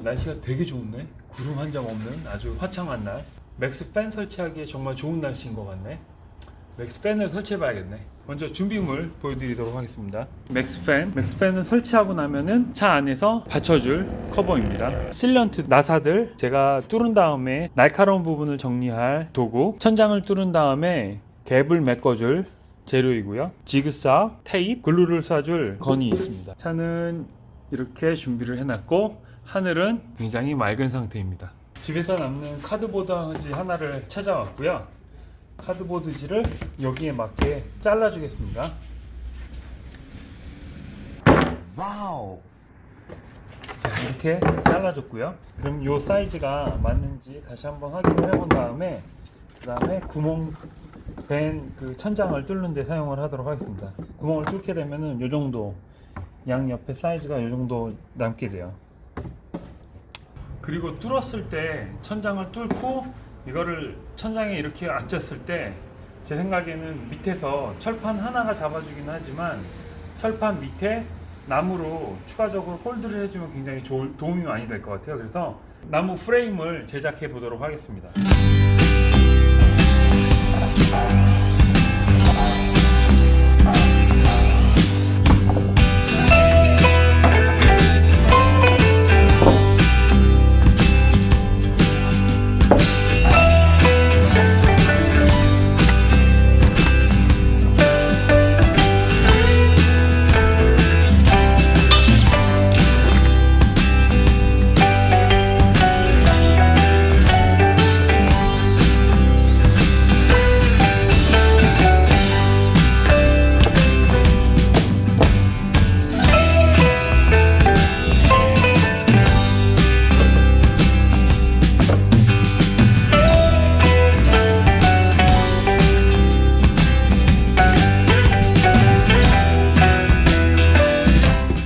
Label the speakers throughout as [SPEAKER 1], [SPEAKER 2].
[SPEAKER 1] 오늘은 날씨가 되게 좋네. 구름 한 점 없는 아주 화창한 날. 맥스 팬 설치하기에 정말 좋은 날씨인 것 같네. 맥스 팬을 설치해 봐야겠네. 먼저 준비물 보여드리도록 하겠습니다. 맥스 팬은 설치하고 나면은 차 안에서 받쳐줄 커버입니다. 실런트 나사들 제가 뚫은 다음에 날카로운 부분을 정리할 도구, 천장을 뚫은 다음에 갭을 메꿔줄 재료이고요. 지그사, 테이프, 글루를 쏴줄 건이 있습니다. 차는 이렇게 준비를 해놨고 하늘은 굉장히 맑은 상태입니다. 집에서 남는 카드보드지 하나를 찾아왔고요. 카드보드지를 여기에 맞게 잘라주겠습니다.
[SPEAKER 2] 와우.
[SPEAKER 1] 자, 이렇게 잘라줬고요. 그럼 이 사이즈가 맞는지 다시 한번 확인을 해본 다음에 그 다음에 구멍 벤 그 천장을 뚫는 데 사용을 하도록 하겠습니다. 구멍을 뚫게 되면은 이 정도 양 옆에 사이즈가 이 정도 남게 돼요. 그리고 뚫었을 때 천장을 뚫고 이거를 천장에 이렇게 앉혔을 때 제 생각에는 밑에서 철판 하나가 잡아주긴 하지만 철판 밑에 나무로 추가적으로 홀드를 해주면 굉장히 도움이 많이 될 것 같아요. 그래서 나무 프레임을 제작해 보도록 하겠습니다.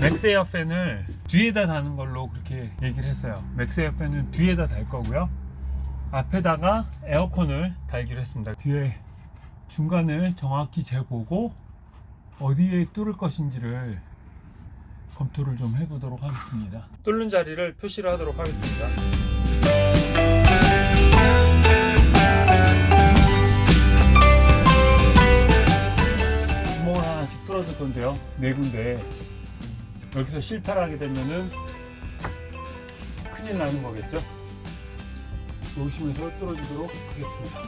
[SPEAKER 1] 맥스에어 팬을 뒤에다 다는 걸로 그렇게 얘기를 했어요. 맥스에어 팬은 뒤에다 달 거고요. 앞에다가 에어컨을 달기로 했습니다. 뒤에 중간을 정확히 재보고 어디에 뚫을 것인지를 검토를 좀 해보도록 하겠습니다. 뚫는 자리를 표시를 하도록 하겠습니다. 구멍을 하나씩 뚫어줄 건데요. 네 군데. 여기서 실패를 하게 되면은 큰일 나는 거겠죠. 조심해서 뚫어주도록 하겠습니다.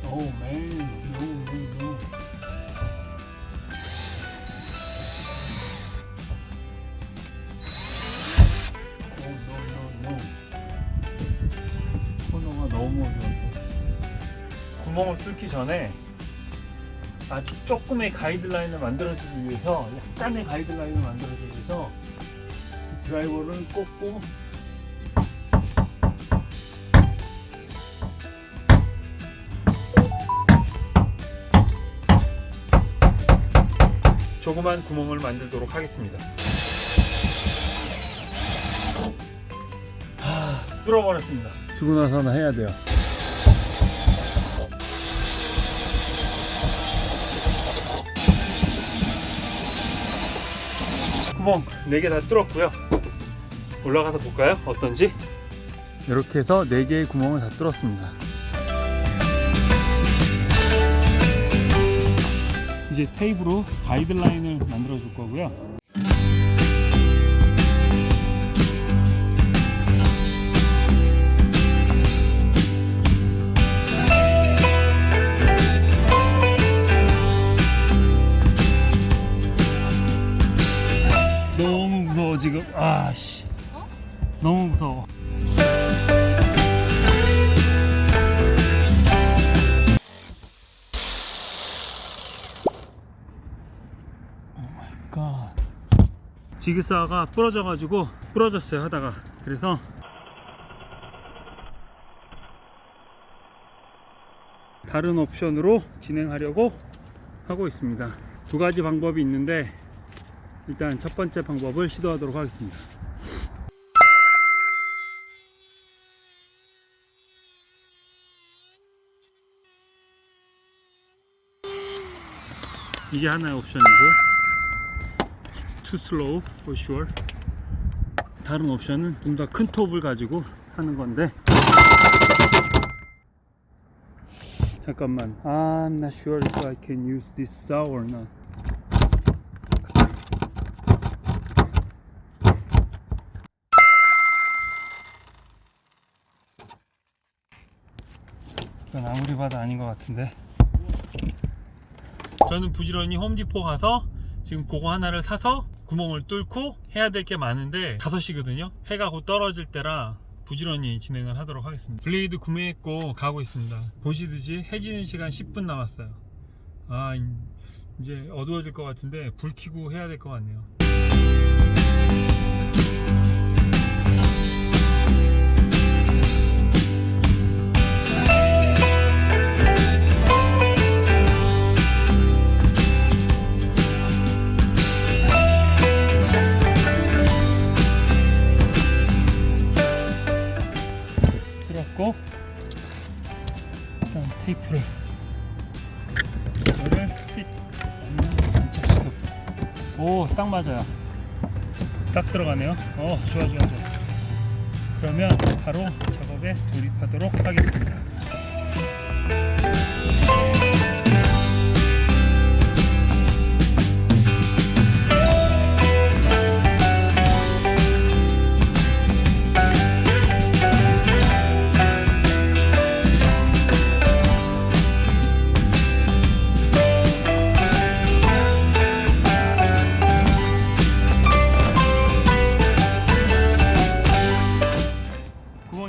[SPEAKER 1] 오우 맨, 노. 코너가 너무 어려워. 구멍을 뚫기 전에 아주 조금의 가이드라인을 만들어주기 위해서 약간의 가이드라인을 만들어주기 위해서 드라이버를 꽂고 조그만 구멍을 만들도록 하겠습니다. 뚫어버렸습니다. 주고 나서는 해야 돼요. 구멍 4개 다 뚫었고요. 올라가서 볼까요? 어떤지? 이렇게 해서 4개의 구멍을 다 뚫었습니다. 이제 테이프로 가이드라인을 만들어 줄 거고요. 너무 무서워 지금. 아씨 너무 무서워. 오 마이 갓. 지그사가 부러졌어요 하다가. 그래서 다른 옵션으로 진행하려고 하고 있습니다. 2가지 방법이 있는데 일단 첫 번째 방법을 시도하도록 하겠습니다. 이게 하나의 옵션이고 too slow for sure. 다른 옵션은 좀 더 큰 톱을 가지고 하는 건데, 잠깐만, I'm not sure if I can use this saw or not. 이건 아무리 봐도 아닌 것 같은데. 저는 부지런히 홈디포 가서 지금 그거 하나를 사서 구멍을 뚫고 해야 될 게 많은데 5시거든요 해가 곧 떨어질 때라 부지런히 진행을 하도록 하겠습니다. 블레이드 구매했고 가고 있습니다. 보시듯이 해지는 시간 10분 남았어요. 아, 이제 어두워질 것 같은데 불 켜고 해야 될 것 같네요. 일단 테이프를 이거를 안착시켜. 오, 딱 맞아요. 딱 들어가네요. 좋아. 그러면 바로 작업에 돌입하도록 하겠습니다.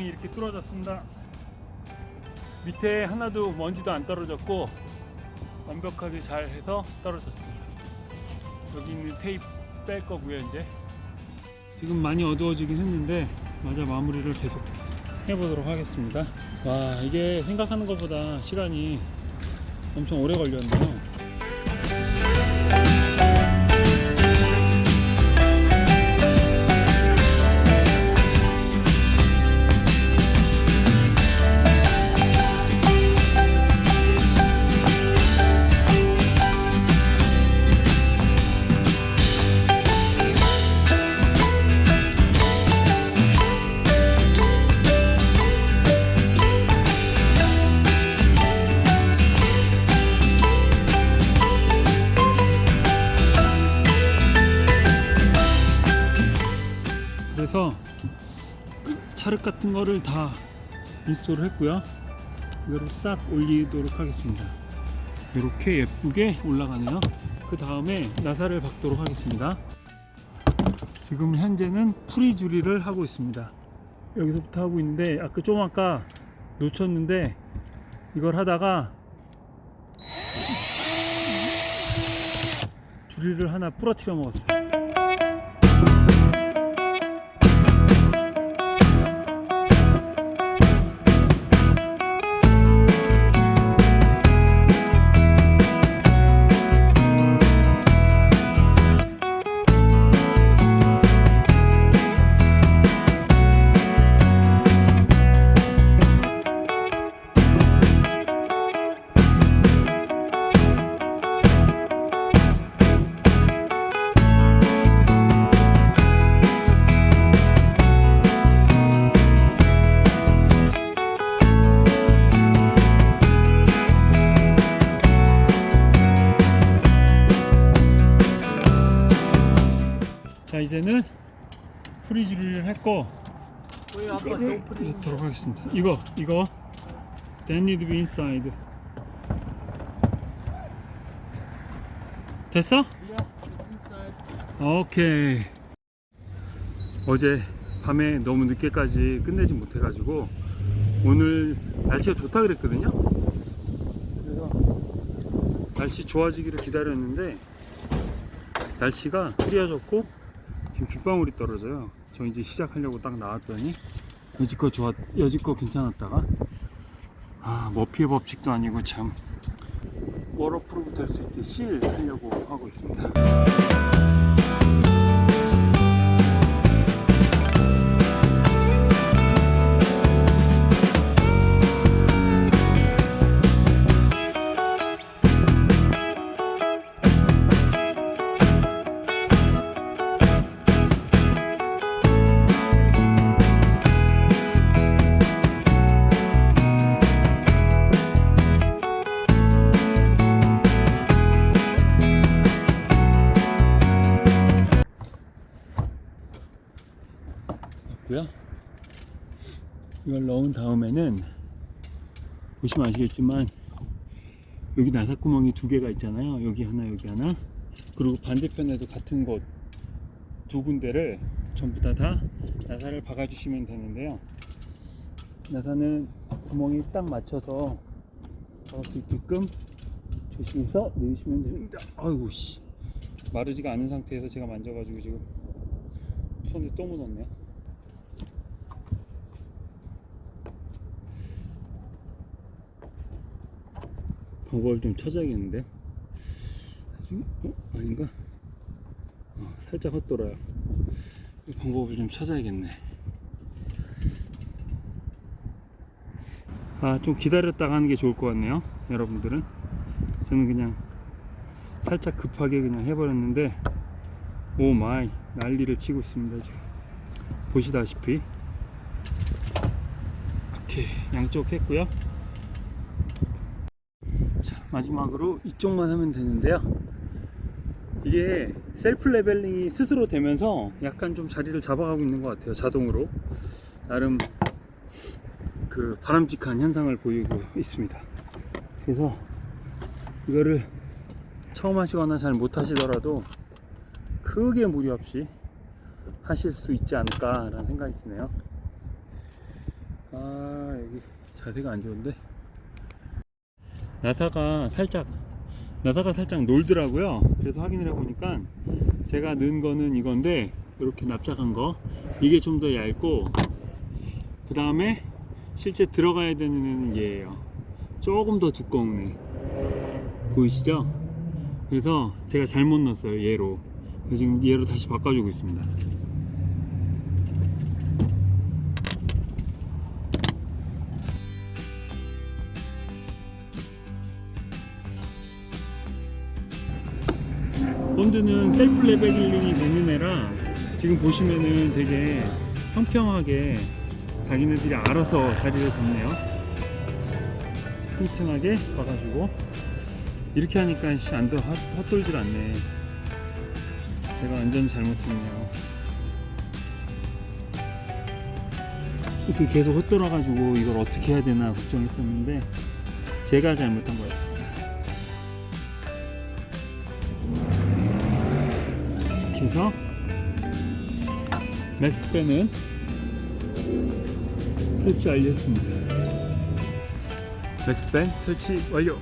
[SPEAKER 1] 이렇게 뚫어졌습니다. 밑에 하나도 먼지도 안 떨어졌고 완벽하게 잘 해서 떨어졌습니다. 여기 있는 테이프 뺄 거고요. 이제 지금 많이 어두워지긴 했는데 마저 마무리를 계속 해보도록 하겠습니다. 와, 이게 생각하는 것보다 시간이 엄청 오래 걸렸네요. 그래서 차륵 같은 거를 다 인스톨을 했고요. 이거를 싹 올리도록 하겠습니다. 이렇게 예쁘게 올라가네요. 그 다음에 나사를 박도록 하겠습니다. 지금 현재는 프리줄이를 하고 있습니다. 여기서부터 하고 있는데 아까 놓쳤는데 이걸 하다가 줄이를 하나 부러뜨려 먹었어요. 자, 이제는 프리줄을 했고 이거를 넣도록 하겠습니다. 이거 that need to be inside. 됐어? 오케이. 어제 밤에 너무 늦게까지 끝내지 못해가지고 오늘 날씨가 좋다 그랬거든요. 그래서 날씨 좋아지기를 기다렸는데 날씨가 흐려졌고 지금 빗방울이 떨어져요. 저 이제 시작하려고 딱 나왔더니 여지껏 괜찮았다가 머피의 법칙도 아니고 참 워터프루프 될 수 있게 실 하려고 하고 있습니다. 넣었고요. 이걸 넣은 다음에는 보시면 아시겠지만 여기 나사구멍이 두 개가 있잖아요. 여기 하나 여기 하나, 그리고 반대편에도 같은 곳 두 군데를 전부 다 나사를 박아 주시면 되는데요. 나사는 구멍이 딱 맞춰서 박을 수 있게끔 조심해서 넣으시면 됩니다. 아이고 씨, 마르지가 않은 상태에서 제가 만져가지고 지금 손에 또 묻었네요. 방법을 좀 찾아야겠는데. 아닌가? 살짝 헛돌아요. 이 방법을 좀 찾아야겠네. 좀 기다렸다가 하는 게 좋을 것 같네요. 여러분들은. 저는 그냥 살짝 급하게 그냥 해버렸는데, 오 마이, 난리를 치고 있습니다 지금. 보시다시피. 오케이, 양쪽 했고요. 자, 마지막으로 이쪽만 하면 되는데요. 이게 셀프 레벨링이 스스로 되면서 약간 좀 자리를 잡아가고 있는 것 같아요. 자동으로 나름 그 바람직한 현상을 보이고 있습니다. 그래서 이거를 처음 하시거나 잘 못하시더라도 크게 무리 없이 하실 수 있지 않을까 라는 생각이 드네요. 여기 자세가 안 좋은데. 나사가 살짝 놀더라고요. 그래서 확인을 해보니까 제가 넣은 거는 이건데, 이렇게 납작한 거, 이게 좀 더 얇고, 그 다음에 실제 들어가야 되는 애는 얘예요. 조금 더 두꺼운 애 보이시죠? 그래서 제가 잘못 넣었어요, 얘로. 그래서 지금 얘로 다시 바꿔주고 있습니다. 본드는 셀프 레벨링이 되는 애라 지금 보시면은 되게 평평하게 자기네들이 알아서 자리를 잡네요. 튼튼하게 박아주고, 이렇게 하니까 헛돌질 않네. 제가 완전 잘못했네요. 이렇게 계속 헛돌아가지고 이걸 어떻게 해야 되나 걱정했었는데 제가 잘못한 거였습니다. 이렇게 해서 맥스팬은 설치 완료했습니다. 맥스팬 설치 완료.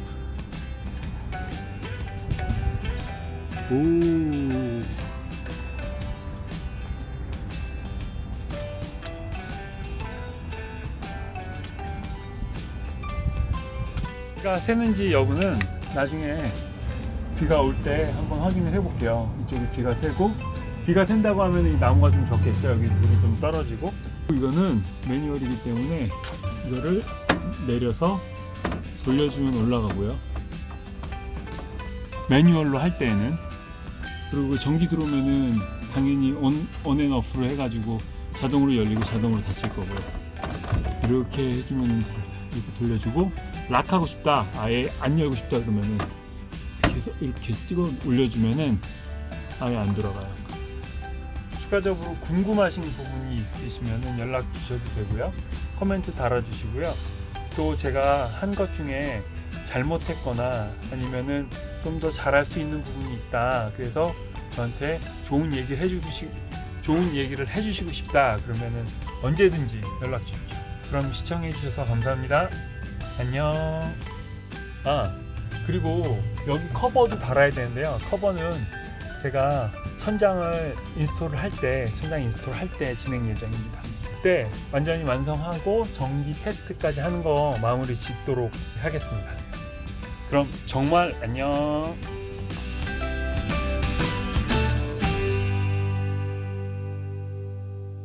[SPEAKER 1] 오, 비가 새는지 여부는 나중에 비가 올 때 한번 확인을 해볼게요. 이쪽에 비가 새고, 비가 샌다고 하면 이 나무가 좀 적겠죠. 여기 물이 좀 떨어지고. 이거는 매뉴얼이기 때문에 이거를 내려서 돌려주면 올라가고요. 매뉴얼로 할 때에는. 그리고 전기 들어오면은 당연히 온앤오프로 해가지고 자동으로 열리고 자동으로 닫힐 거고요. 이렇게 해주면 됩니다. 이렇게 돌려주고, 락하고 싶다, 아예 안 열고 싶다 그러면은 계속 이렇게 찍어 올려주면은 아예 안 돌아가요. 추가적으로 궁금하신 부분이 있으시면은 연락 주셔도 되고요. 코멘트 달아주시고요. 또 제가 한 것 중에 잘못했거나 아니면은 좀 더 잘할 수 있는 부분이 있다, 그래서 저한테 좋은 얘기를 해주시고 싶다 그러면은 언제든지 연락 주십시오. 그럼 시청해 주셔서 감사합니다. 안녕. 그리고 여기 커버도 달아야 되는데요. 커버는 제가 천장 인스톨을 할 때 진행 예정입니다. 그때 완전히 완성하고 전기 테스트까지 하는 거 마무리 짓도록 하겠습니다. 그럼 정말 안녕.